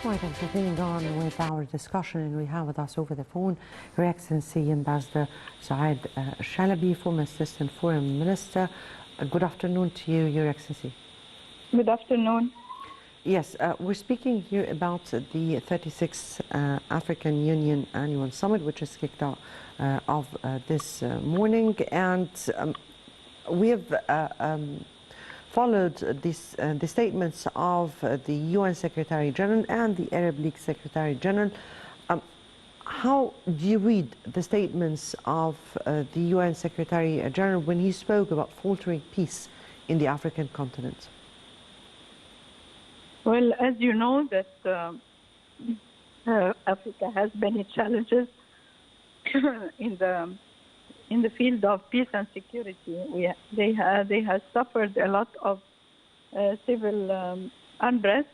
Right, and continuing on with our discussion, and we have with us over the phone Your Excellency Ambassador Souad Shalaby, former Assistant Foreign Minister. Good afternoon to you, Your Excellency. Good afternoon. Yes, we're speaking here about the 36th African Union Annual Summit, which is kicked off this morning, and we have followed the statements of the UN Secretary General and the Arab League Secretary General. How do you read the statements of the UN Secretary General when he spoke about faltering peace in the African continent? Well, as you know, that Africa has many challenges in the field of peace and security. They have suffered a lot of civil unrest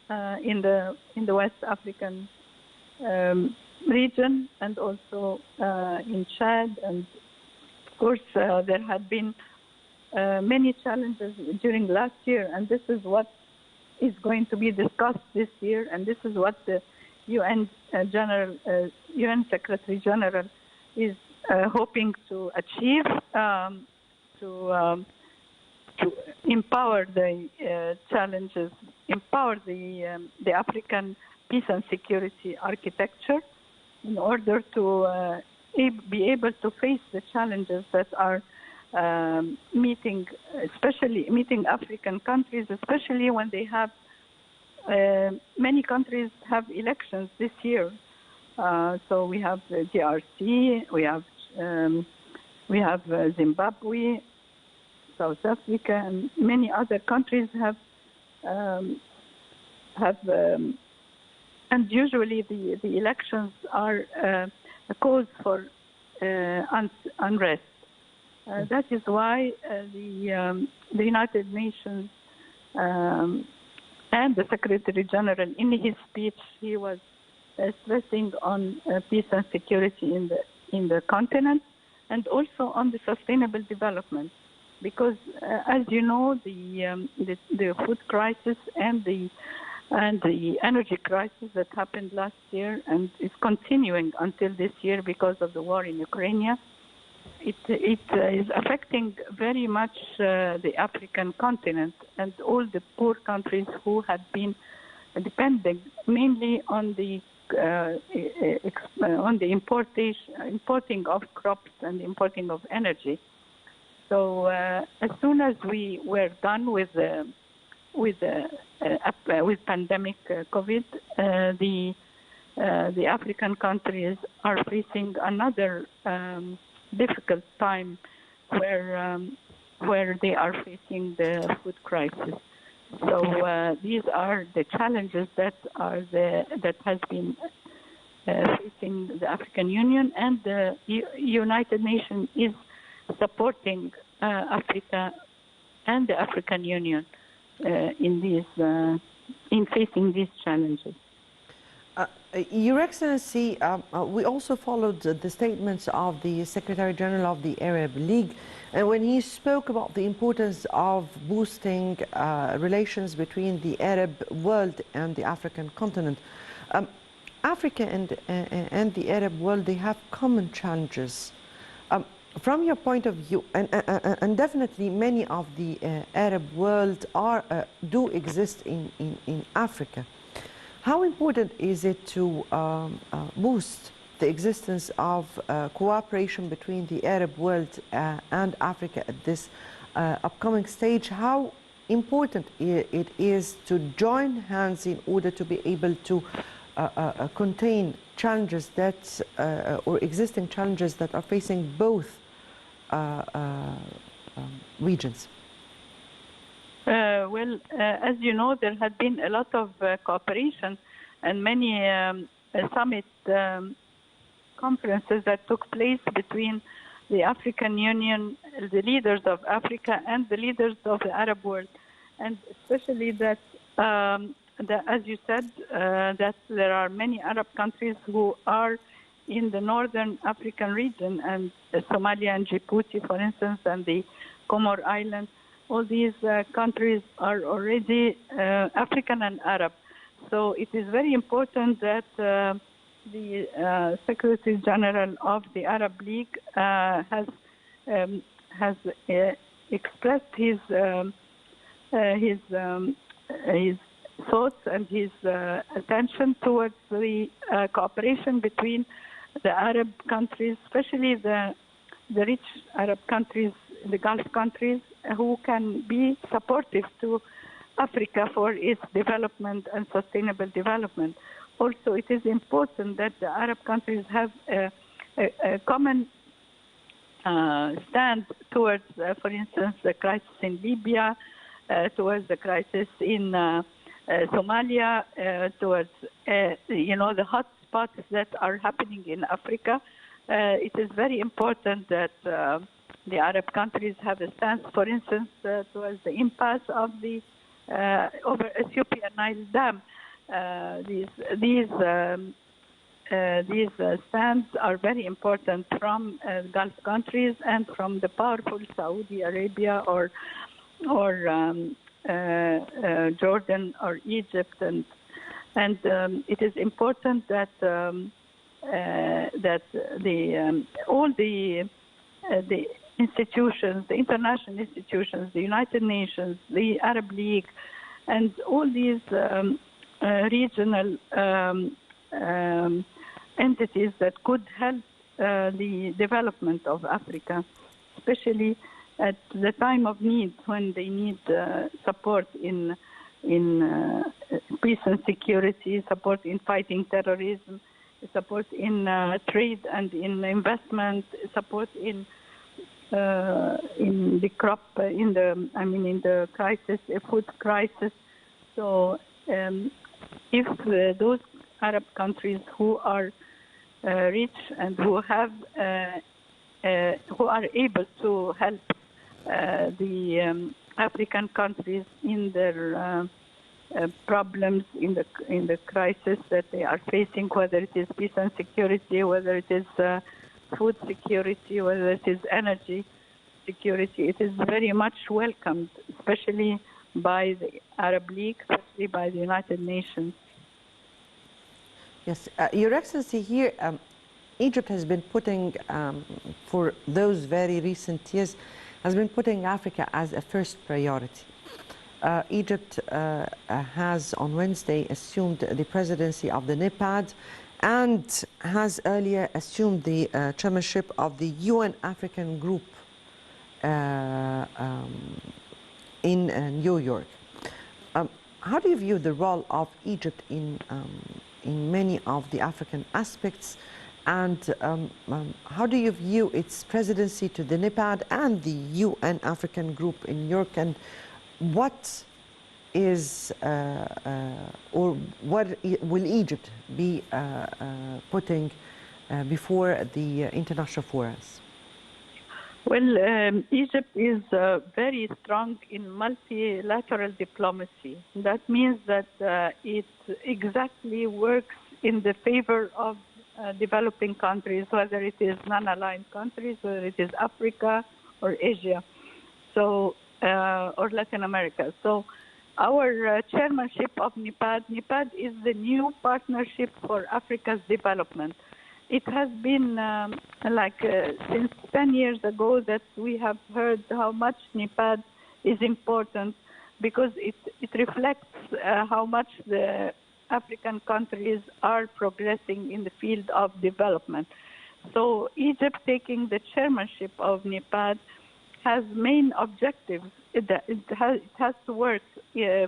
in the West African region, and also in Chad. And of course, there had been many challenges during last year, and this is what is going to be discussed this year, and this is what the UN Secretary General is hoping to achieve, to empower the challenges, empower the African peace and security architecture in order to be able to face the challenges that are meeting African countries, especially when they have many countries have elections this year. So we have the DRC, we have Zimbabwe, South Africa, and many other countries have and usually the elections are a cause for unrest. That is why the United Nations and the Secretary General, in his speech, he was stressing on peace and security in the continent, and also on the sustainable development, because as you know, the food crisis and the energy crisis that happened last year and is continuing until this year because of the war in Ukraine, it is affecting very much the African continent and all the poor countries who had been depending mainly on the importing of crops and importing of energy. So as soon as we were done with pandemic COVID, the African countries are facing another difficult time where they are facing the food crisis. So these are the challenges that has been facing the African Union, and the United Nations is supporting Africa and the African Union in facing these challenges. Your Excellency, we also followed the statements of the Secretary General of the Arab League, and when he spoke about the importance of boosting relations between the Arab world and the African continent. Africa and the Arab world, they have common challenges. From your point of view, and definitely many of the Arab world do exist in Africa. How important is it to boost the existence of cooperation between the Arab world and Africa at this upcoming stage? How important it is to join hands in order to be able to contain challenges that, or existing challenges that are facing both regions? Well, as you know, there had been a lot of cooperation and many summit conferences that took place between the African Union, the leaders of Africa, and the leaders of the Arab world. And especially that, as you said, that there are many Arab countries who are in the northern African region, and Somalia and Djibouti, for instance, and the Comor Islands. All these countries are already African and Arab. so it is very important that the Secretary General of the Arab League has expressed his thoughts and his attention towards the cooperation between the Arab countries, especially the rich Arab countries, the Gulf countries, who can be supportive to Africa for its development and sustainable development. Also, it is important that the Arab countries have a common stand towards, for instance, the crisis in Libya, towards the crisis in Somalia, towards the hot spots that are happening in Africa. It is very important that the Arab countries have a stance, for instance, towards the impasse of the over Ethiopia Nile Dam. These stands are very important from Gulf countries and from the powerful Saudi Arabia or Jordan or Egypt, and it is important that all the institutions, the international institutions, the United Nations, the Arab League, and all these regional entities that could help the development of Africa, especially at the time of need when they need support in peace and security, support in fighting terrorism, support in trade and in investment, support in the crop, in the crisis, food crisis. So if those Arab countries who are rich and who are able to help the African countries in their problems, in the crisis that they are facing, whether it is peace and security, whether it is food security, whether it is energy security, it is very much welcomed, especially by the Arab League, especially by the United Nations. Yes, Your Excellency, here Egypt has been putting, for those very recent years, has been putting Africa as a first priority. Egypt has on Wednesday assumed the presidency of the NEPAD and has earlier assumed the chairmanship of the UN African Group in New York. How do you view the role of Egypt in many of the African aspects, and how do you view its presidency to the NEPAD and the UN African Group in New York, and what is or what will Egypt be putting before the international forums? Well, Egypt is very strong in multilateral diplomacy. That means that it exactly works in the favor of developing countries, whether it is non-aligned countries, whether it is Africa or Asia, so or Latin America. So our chairmanship of NEPAD is the new partnership for Africa's development. It has been since 10 years ago that we have heard how much NEPAD is important, because it reflects how much the African countries are progressing in the field of development. So Egypt taking the chairmanship of NEPAD has main objectives. It has to work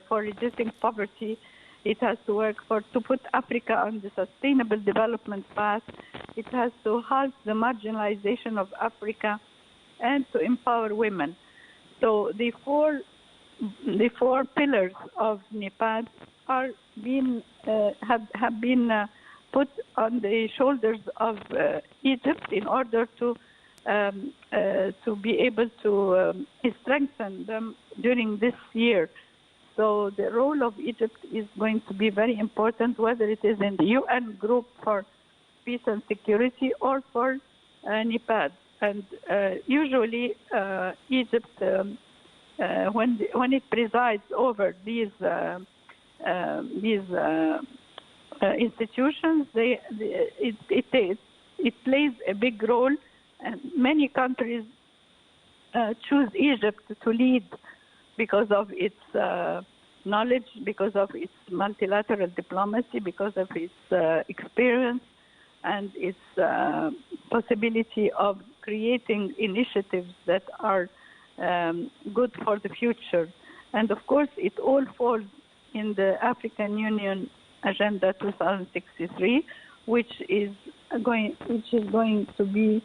for reducing poverty. It has to work to put Africa on the sustainable development path. It has to halt the marginalization of Africa and to empower women. So the four pillars of NEPAD have been put on the shoulders of Egypt in order to be able to strengthen them during this year. So the role of Egypt is going to be very important, whether it is in the UN group for peace and security or for NEPAD. And usually Egypt, when it presides over these institutions, it plays a big role, and many countries choose Egypt to lead because of its knowledge, because of its multilateral diplomacy, because of its experience and its possibility of creating initiatives that are good for the future. And of course, it all falls in the African Union Agenda 2063, which is going to be,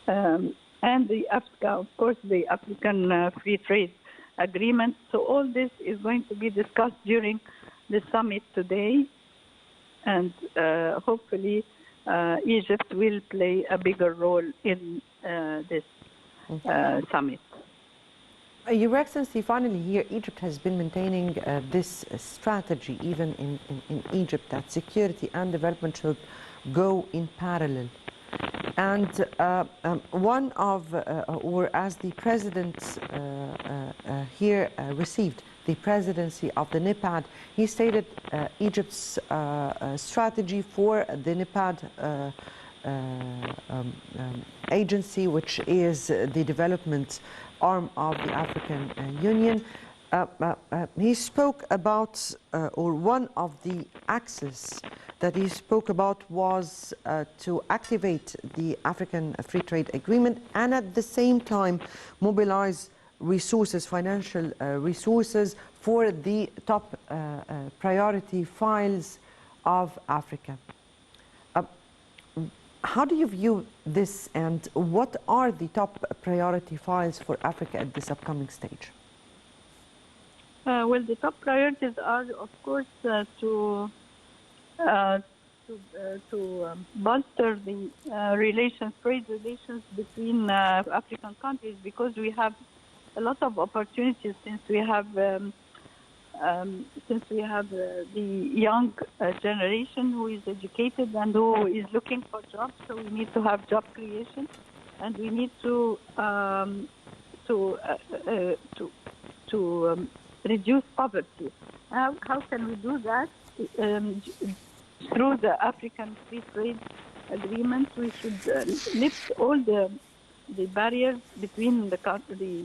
and the AFCA, of course, the African Free Trade Agreement. So all this is going to be discussed during the summit today, and hopefully Egypt will play a bigger role in this summit. Your Excellency, finally here, Egypt has been maintaining this strategy, even in Egypt, that security and development should go in parallel. And one of, or as the President here received the presidency of the NEPAD, he stated Egypt's strategy for the NEPAD agency, which is the development arm of the African Union. He spoke about, or one of the axes that he spoke about was to activate the African Free Trade Agreement and at the same time mobilize resources, financial resources for the top priority files of Africa. How do you view this, and what are the top priority files for Africa at this upcoming stage? Well, the top priorities are, of course, to bolster the trade relations between African countries, because we have a lot of opportunities since we have the young generation who is educated and who is looking for jobs. So we need to have job creation, and we need to reduce poverty. How can we do that? Through the African Free Trade Agreement, we should lift all the barriers between the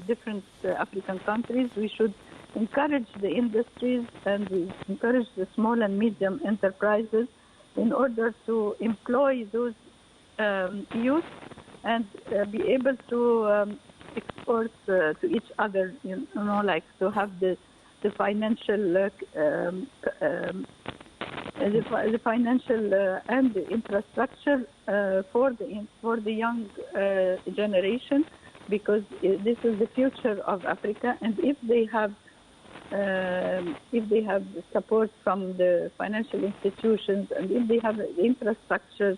different African countries. We should encourage the industries and we encourage the small and medium enterprises in order to employ those youth and be able to export to each other, like to have the financial the financial and the infrastructure for the young generation, because this is the future of Africa. And if they have support from the financial institutions, and if they have the infrastructures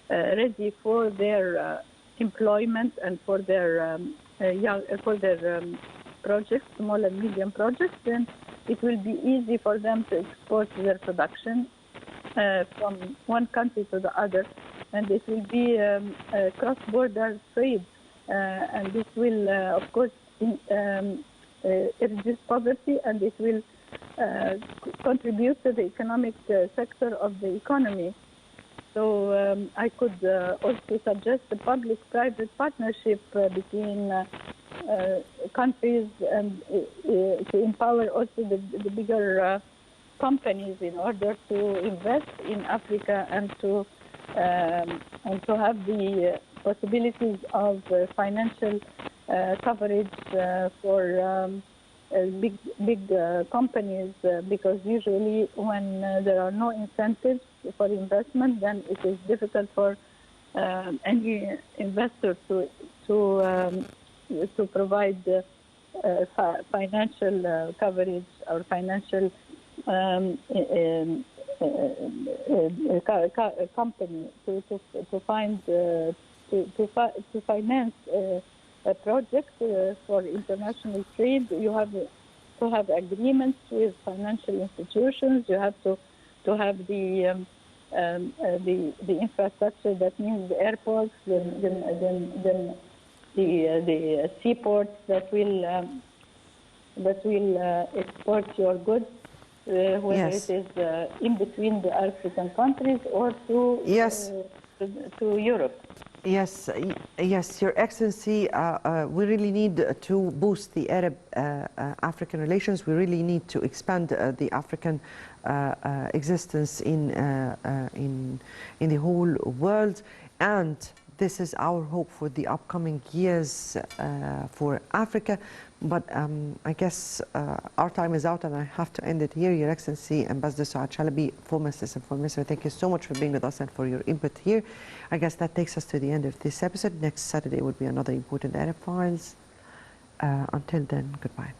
ready for their employment and for their projects, small and medium projects, then it will be easy for them to export their production from one country to the other, and it will be a cross-border trade, and this will, of course, reduce poverty, and it will contribute to the economic sector of the economy. So I could also suggest a public-private partnership between countries, and to empower also the bigger companies in order to invest in Africa and to have the possibilities of financial coverage for big companies, because usually when there are no incentives for investment, then it is difficult for any investor to provide financial coverage or financial company to finance a project for international trade. You have to have agreements with financial institutions. You have to have the infrastructure. That means the airports, then the seaports that will export your goods. whether Yes. it is in between the African countries or Yes. to Europe. Yes, yes, Your Excellency, we really need to boost the Arab-African relations. We really need to expand the African existence in the whole world, and this is our hope for the upcoming years for Africa. But I guess our time is out, and I have to end it here. Your Excellency, Ambassador Souad Shalaby, former Assistant Foreign Minister, thank you so much for being with us and for your input here. I guess that takes us to the end of this episode. Next Saturday will be another important Arab Files. Until then, goodbye.